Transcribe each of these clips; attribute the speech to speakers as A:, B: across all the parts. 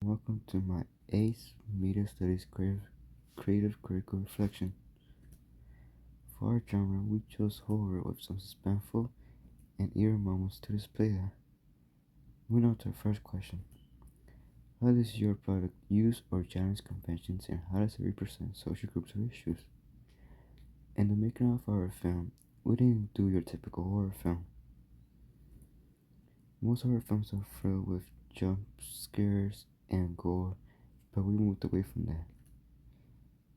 A: Welcome to my AICE Media Studies Creative Critical Reflection. For our genre, we chose horror with some suspenseful and eerie moments to display that. Moving on to our first question. How does your product use or challenge conventions, and how does it represent social groups or issues? In the making of our film, we didn't do your typical horror film. Most horror films are filled with jump scares and gore, but we moved away from that.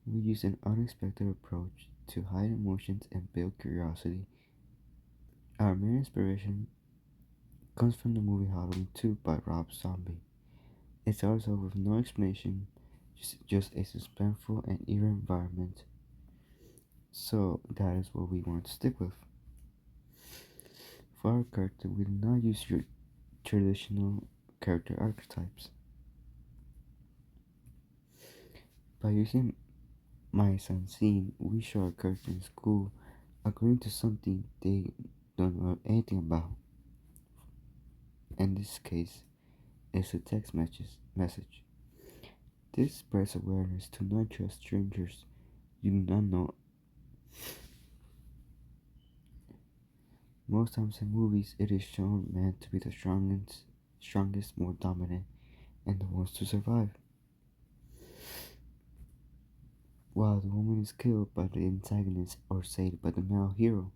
A: We use an unexpected approach to hide emotions and build curiosity. Our main inspiration comes from the movie Halloween 2 by Rob Zombie. It starts off with no explanation, just a suspenseful and eerie environment. So that is what we want to stick with. For our character, we do not use your traditional character archetypes. By using mise en scene, we show our character in school agreeing to something they don't know anything about. In this case, it's a text message. This spreads awareness to not just strangers you do not know. Most times in movies, it is shown men to be the strongest, more dominant, and the ones to survive, while the woman is killed by the antagonist or saved by the male hero.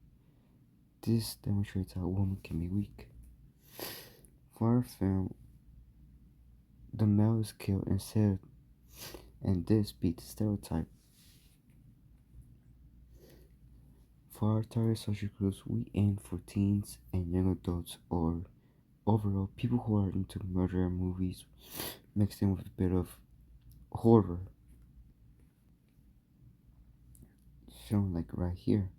A: This demonstrates how a woman can be weak. For our film, the male is killed instead, and this beats the stereotype. For our target social groups, we aim for teens and young adults, or overall people who are into murder movies mixed in with a bit of horror, shown like right here.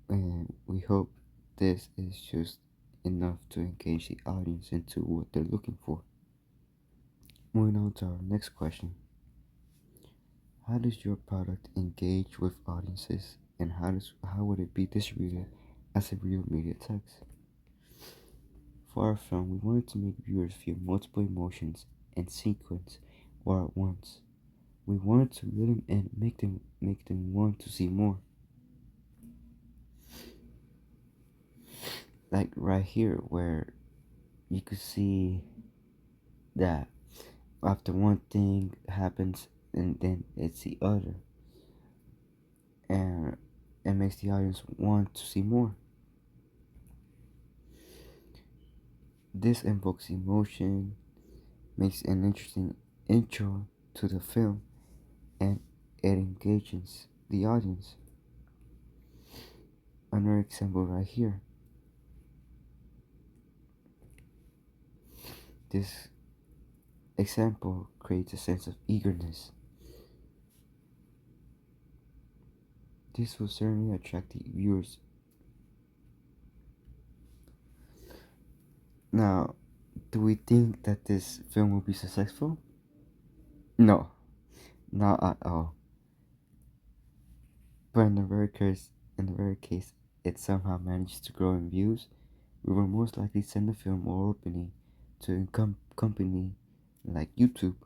A: And we hope this is just enough to engage the audience into what they're looking for. Moving on to our next question. How does your product engage with audiences, and how would it be distributed as a real media text? For our film, we wanted to make viewers feel multiple emotions in sequence or at once. We wanted to reel them in, make them want to see more. Like right here, where you could see that after one thing happens, and then it's the other, and it makes the audience want to see more. This invokes emotion, makes an interesting intro to the film, and it engages the audience. Another example right here. This example creates a sense of eagerness. This will certainly attract the viewers. Now, do we think that this film will be successful? No, not at all. But in the very case, it somehow managed to grow in views, we will most likely send the film or opening to a company like YouTube,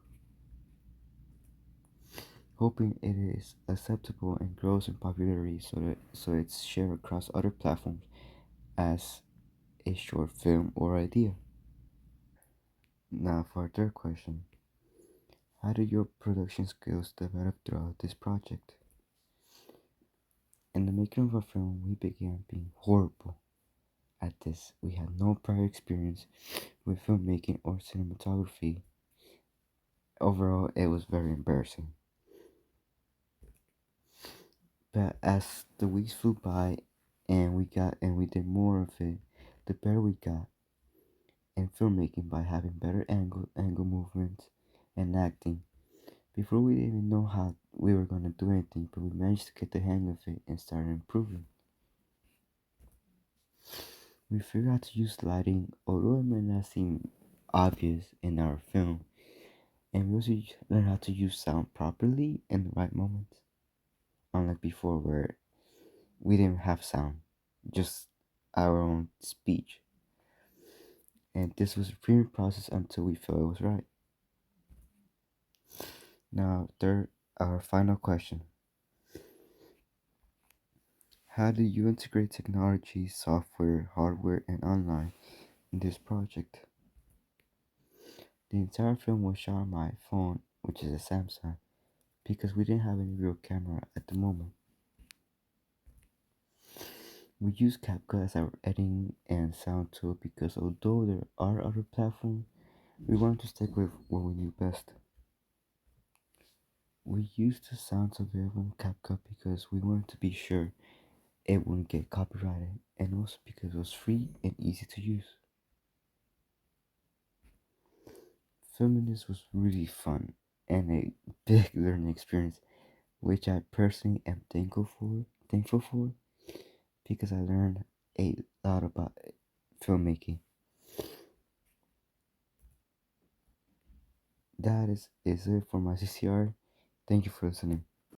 A: hoping it is acceptable and grows in popularity so it's shared across other platforms as a short film or idea. Now for our third question. How did your production skills develop throughout this project? In the making of our film, we began being horrible at this. We had no prior experience with filmmaking or cinematography. Overall, it was very embarrassing. But as the weeks flew by and we did more of it, the better we got in filmmaking by having better angle movements and acting. Before we didn't even know how we were gonna do anything, but we managed to get the hang of it and started improving. We figured out to use lighting, although it may not seem obvious in our film, and we also learned how to use sound properly in the right moments. Unlike before, where we didn't have sound, just our own speech. and this was a premium process until we felt it was right. Now, third, our final question: how do you integrate technology, software, hardware, and online in this project? The entire film was shot on my phone, which is a Samsung, because we didn't have any real camera at the moment. We used CapCut as our editing and sound tool because although there are other platforms, we wanted to stick with what we knew best. We used the sounds available in CapCut because we wanted to be sure it wouldn't get copyrighted, and also because it was free and easy to use. Filming this was really fun and a big learning experience, which I personally am thankful for because I learned a lot about filmmaking. That is it for my CCR. Thank you for listening.